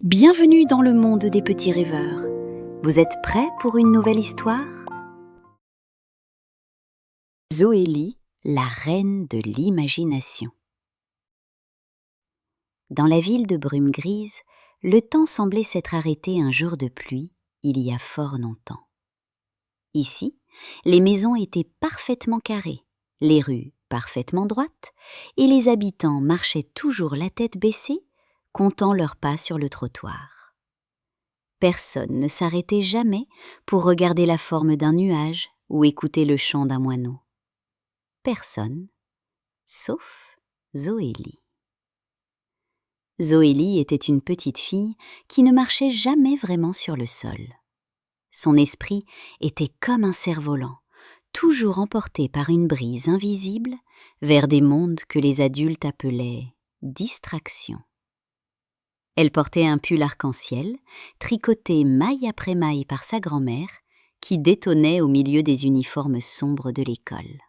Bienvenue dans le monde des petits rêveurs. Vous êtes prêts pour une nouvelle histoire? Zoélie, la reine de l'imagination. Dans la ville de Brume Grise, le temps semblait s'être arrêté un jour de pluie, il y a fort longtemps. Ici, les maisons étaient parfaitement carrées, les rues parfaitement droites, et les habitants marchaient toujours la tête baissée, comptant leurs pas sur le trottoir. Personne ne s'arrêtait jamais pour regarder la forme d'un nuage ou écouter le chant d'un moineau. Personne, sauf Zoélie. Zoélie était une petite fille qui ne marchait jamais vraiment sur le sol. Son esprit était comme un cerf-volant, toujours emporté par une brise invisible vers des mondes que les adultes appelaient distractions. Elle portait un pull arc-en-ciel, tricoté maille après maille par sa grand-mère, qui détonnait au milieu des uniformes sombres de l'école.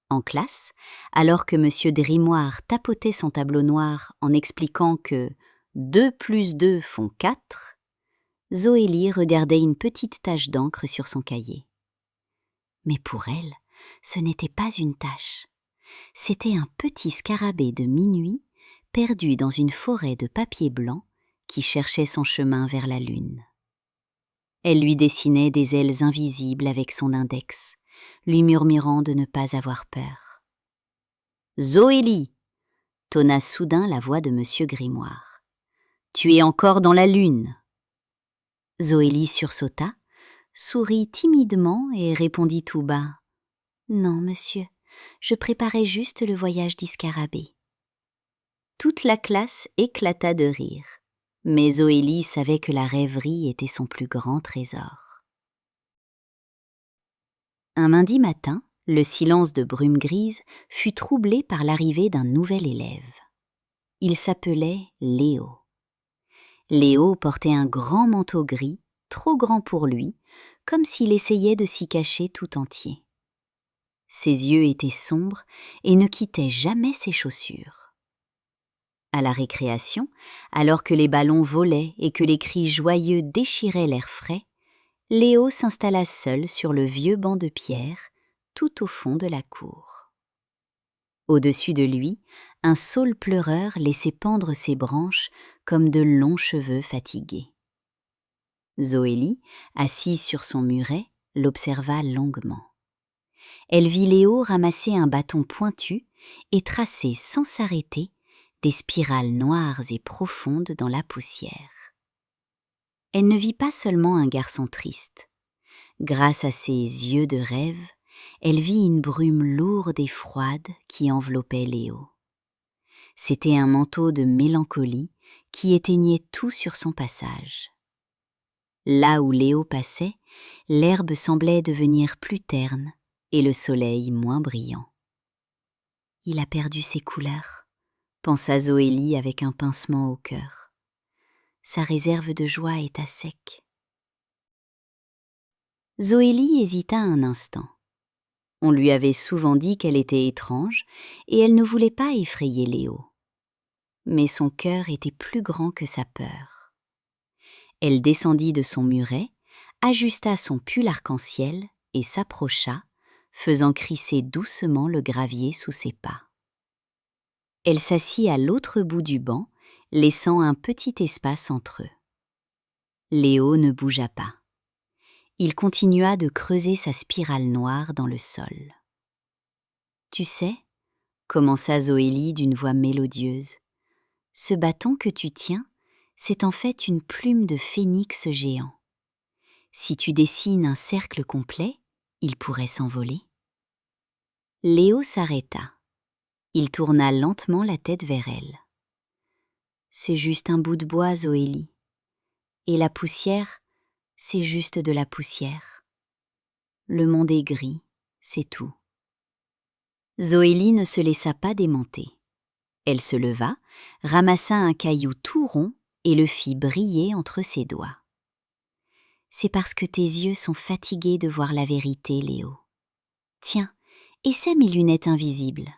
En classe, alors que M. Grimoire tapotait son tableau noir en expliquant que 2 + 2 font 4, Zoélie regardait une petite tache d'encre sur son cahier. Mais pour elle, ce n'était pas une tache. C'était un petit scarabée de minuit perdu dans une forêt de papier blanc qui cherchait son chemin vers la lune. Elle lui dessinait des ailes invisibles avec son index, lui murmurant de ne pas avoir peur. « Zoélie !» tonna soudain la voix de M. Grimoire. « Tu es encore dans la lune !» Zoélie sursauta, sourit timidement et répondit tout bas. « Non, monsieur, je préparais juste le voyage d'Iscarabée. » Toute la classe éclata de rire, mais Zoélie savait que la rêverie était son plus grand trésor. Un lundi matin, le silence de Brume Grise fut troublé par l'arrivée d'un nouvel élève. Il s'appelait Léo. Léo portait un grand manteau gris, trop grand pour lui, comme s'il essayait de s'y cacher tout entier. Ses yeux étaient sombres et ne quittaient jamais ses chaussures. À la récréation, alors que les ballons volaient et que les cris joyeux déchiraient l'air frais, Léo s'installa seul sur le vieux banc de pierre, tout au fond de la cour. Au-dessus de lui, un saule pleureur laissait pendre ses branches comme de longs cheveux fatigués. Zoélie, assise sur son muret, l'observa longuement. Elle vit Léo ramasser un bâton pointu et tracer sans s'arrêter des spirales noires et profondes dans la poussière. Elle ne vit pas seulement un garçon triste. Grâce à ses yeux de rêve, elle vit une brume lourde et froide qui enveloppait Léo. C'était un manteau de mélancolie qui éteignait tout sur son passage. Là où Léo passait, l'herbe semblait devenir plus terne et le soleil moins brillant. Il a perdu ses couleurs, pensa Zoélie avec un pincement au cœur. Sa réserve de joie est à sec. Zoélie hésita un instant. On lui avait souvent dit qu'elle était étrange et elle ne voulait pas effrayer Léo. Mais son cœur était plus grand que sa peur. Elle descendit de son muret, ajusta son pull arc-en-ciel et s'approcha, faisant crisser doucement le gravier sous ses pas. Elle s'assit à l'autre bout du banc, laissant un petit espace entre eux. Léo ne bougea pas. Il continua de creuser sa spirale noire dans le sol. « Tu sais, » commença Zoélie d'une voix mélodieuse, « ce bâton que tu tiens, c'est en fait une plume de phénix géant. Si tu dessines un cercle complet, il pourrait s'envoler. » Léo s'arrêta. Il tourna lentement la tête vers elle. « C'est juste un bout de bois, Zoélie. Et la poussière, c'est juste de la poussière. Le monde est gris, c'est tout. » Zoélie ne se laissa pas démonter. Elle se leva, ramassa un caillou tout rond et le fit briller entre ses doigts. « C'est parce que tes yeux sont fatigués de voir la vérité, Léo. Tiens, essaie mes lunettes invisibles. »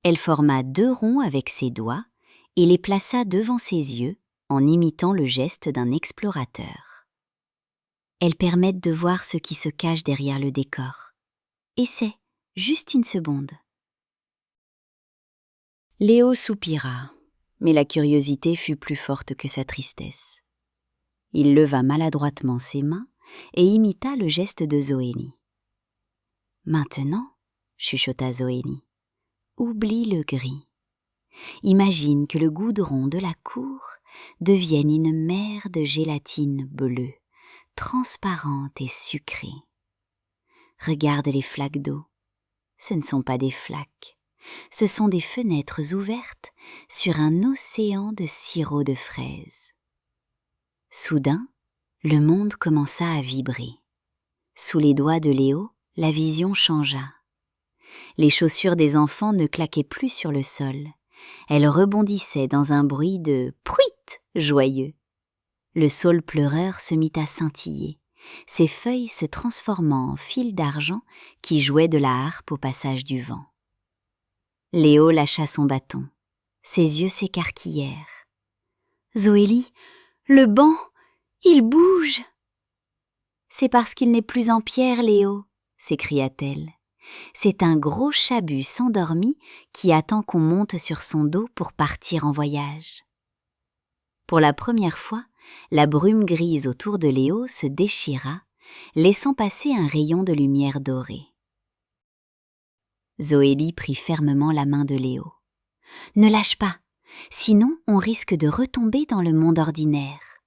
Elle forma 2 ronds avec ses doigts et les plaça devant ses yeux, en imitant le geste d'un explorateur. Elles permettent de voir ce qui se cache derrière le décor. Essaie, juste une seconde. Léo soupira, mais la curiosité fut plus forte que sa tristesse. Il leva maladroitement ses mains et imita le geste de Zoélie. « Maintenant, chuchota Zoélie, oublie le gris. Imagine que le goudron de la cour devienne une mer de gélatine bleue, transparente et sucrée. Regarde les flaques d'eau. Ce ne sont pas des flaques, ce sont des fenêtres ouvertes sur un océan de sirop de fraises. » Soudain, le monde commença à vibrer. Sous les doigts de Léo, la vision changea. Les chaussures des enfants ne claquaient plus sur le sol. Elles rebondissaient dans un bruit de « pruit » joyeux. Le saule pleureur se mit à scintiller, ses feuilles se transformant en fils d'argent qui jouaient de la harpe au passage du vent. Léo lâcha son bâton. Ses yeux s'écarquillèrent. « Zoélie, le banc, il bouge !»« C'est parce qu'il n'est plus en pierre, Léo !» s'écria-t-elle. « C'est un gros chabus endormi qui attend qu'on monte sur son dos pour partir en voyage. » Pour la première fois, la brume grise autour de Léo se déchira, laissant passer un rayon de lumière dorée. Zoélie prit fermement la main de Léo. « Ne lâche pas, sinon on risque de retomber dans le monde ordinaire. »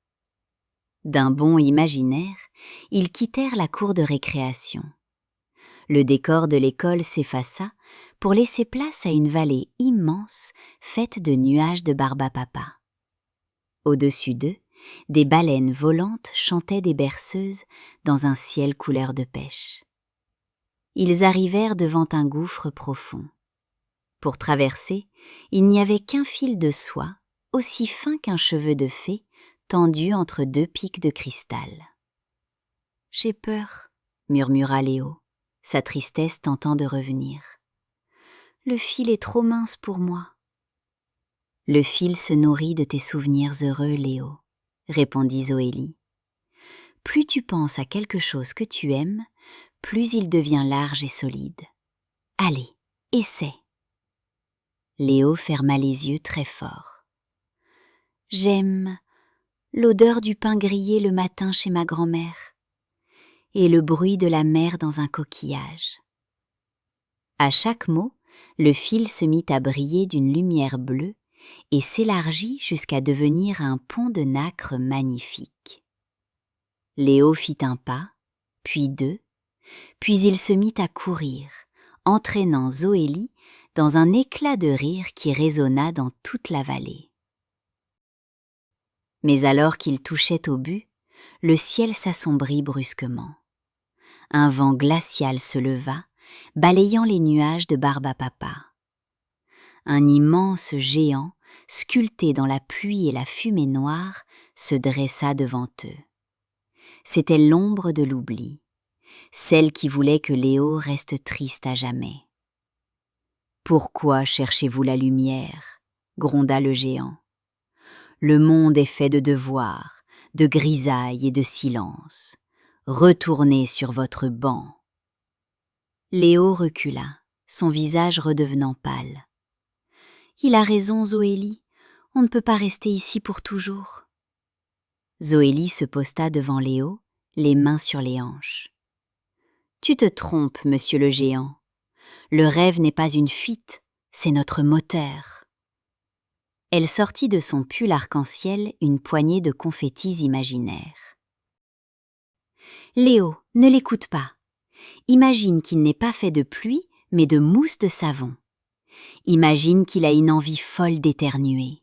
D'un bond imaginaire, ils quittèrent la cour de récréation. Le décor de l'école s'effaça pour laisser place à une vallée immense faite de nuages de barbapapa. Au-dessus d'eux, des baleines volantes chantaient des berceuses dans un ciel couleur de pêche. Ils arrivèrent devant un gouffre profond. Pour traverser, il n'y avait qu'un fil de soie, aussi fin qu'un cheveu de fée, tendu entre deux pics de cristal. « J'ai peur, » murmura Léo, sa tristesse tentant de revenir. « Le fil est trop mince pour moi. » « Le fil se nourrit de tes souvenirs heureux, Léo, » répondit Zoélie. « Plus tu penses à quelque chose que tu aimes, plus il devient large et solide. Allez, essaie. » Léo ferma les yeux très fort. « J'aime l'odeur du pain grillé le matin chez ma grand-mère et le bruit de la mer dans un coquillage. » À chaque mot, le fil se mit à briller d'une lumière bleue et s'élargit jusqu'à devenir un pont de nacre magnifique. Léo fit un pas, puis deux, puis il se mit à courir, entraînant Zoélie dans un éclat de rire qui résonna dans toute la vallée. Mais alors qu'il touchait au but, le ciel s'assombrit brusquement. Un vent glacial se leva, balayant les nuages de Barbapapa. Un immense géant, sculpté dans la pluie et la fumée noire, se dressa devant eux. C'était l'ombre de l'oubli, celle qui voulait que Léo reste triste à jamais. « Pourquoi cherchez-vous la lumière ?» gronda le géant. « Le monde est fait de devoirs, de grisailles et de silence. Retournez sur votre banc. » Léo recula, son visage redevenant pâle. « Il a raison, Zoélie, on ne peut pas rester ici pour toujours. » Zoélie se posta devant Léo, les mains sur les hanches. « Tu te trompes, monsieur le géant. Le rêve n'est pas une fuite, c'est notre moteur. » Elle sortit de son pull arc-en-ciel une poignée de confettis imaginaires. « Léo, ne l'écoute pas. Imagine qu'il n'est pas fait de pluie, mais de mousse de savon. Imagine qu'il a une envie folle d'éternuer. »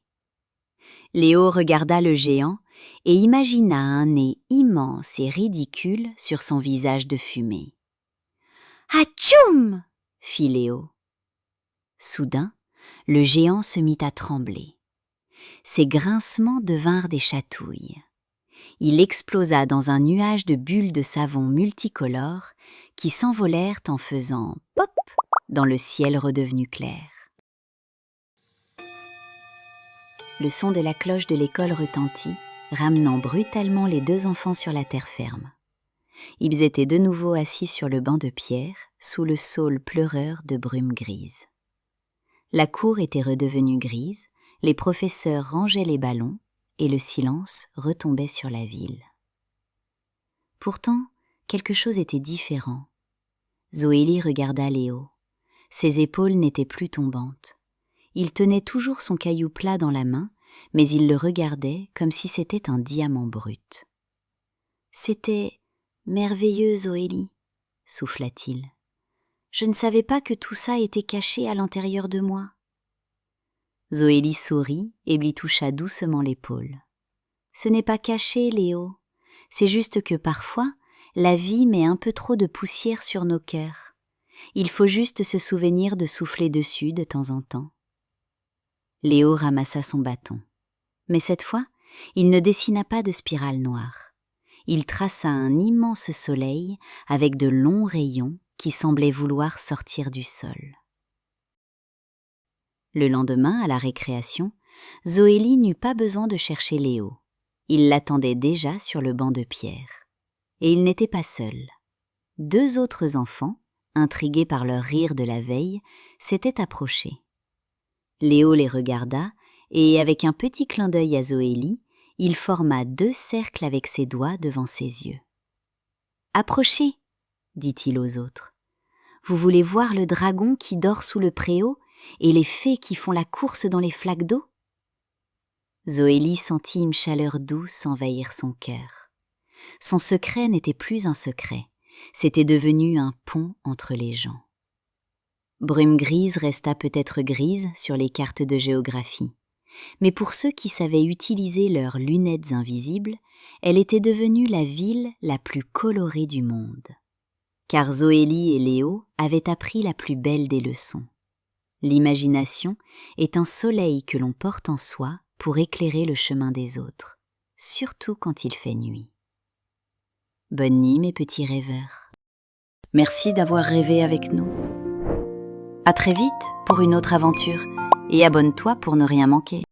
Léo regarda le géant et imagina un nez immense et ridicule sur son visage de fumée. « Atchoum !» fit Léo. Soudain, le géant se mit à trembler. Ses grincements devinrent des chatouilles. Il explosa dans un nuage de bulles de savon multicolores qui s'envolèrent en faisant « pop » dans le ciel redevenu clair. le son de la cloche de l'école retentit, ramenant brutalement les 2 enfants sur la terre ferme. Ils étaient de nouveau assis sur le banc de pierre, sous le saule pleureur de brume grise. La cour était redevenue grise, les professeurs rangeaient les ballons, et le silence retombait sur la ville. Pourtant, quelque chose était différent. Zoélie regarda Léo. Ses épaules n'étaient plus tombantes. Il tenait toujours son caillou plat dans la main, mais il le regardait comme si c'était un diamant brut. « C'était merveilleux, Zoélie, » souffla-t-il. « Je ne savais pas que tout ça était caché à l'intérieur de moi. » Zoélie sourit et lui toucha doucement l'épaule. « Ce n'est pas caché, Léo. C'est juste que parfois, la vie met un peu trop de poussière sur nos cœurs. Il faut juste se souvenir de souffler dessus de temps en temps. » Léo ramassa son bâton. Mais cette fois, il ne dessina pas de spirale noire. Il traça un immense soleil avec de longs rayons qui semblaient vouloir sortir du sol. Le lendemain, à la récréation, Zoélie n'eut pas besoin de chercher Léo. Il l'attendait déjà sur le banc de pierre. Et il n'était pas seul. 2 autres enfants, intrigués par leur rire de la veille, s'étaient approchés. Léo les regarda et, avec un petit clin d'œil à Zoélie, il forma 2 cercles avec ses doigts devant ses yeux. « Approchez !» dit-il aux autres. « Vous voulez voir le dragon qui dort sous le préau et les fées qui font la course dans les flaques d'eau ?» Zoélie sentit une chaleur douce envahir son cœur. Son secret n'était plus un secret, c'était devenu un pont entre les gens. Brume grise resta peut-être grise sur les cartes de géographie, mais pour ceux qui savaient utiliser leurs lunettes invisibles, elle était devenue la ville la plus colorée du monde. Car Zoélie et Léo avaient appris la plus belle des leçons. L'imagination est un soleil que l'on porte en soi pour éclairer le chemin des autres, surtout quand il fait nuit. Bonne nuit mes petits rêveurs. Merci d'avoir rêvé avec nous. À très vite pour une autre aventure et abonne-toi pour ne rien manquer.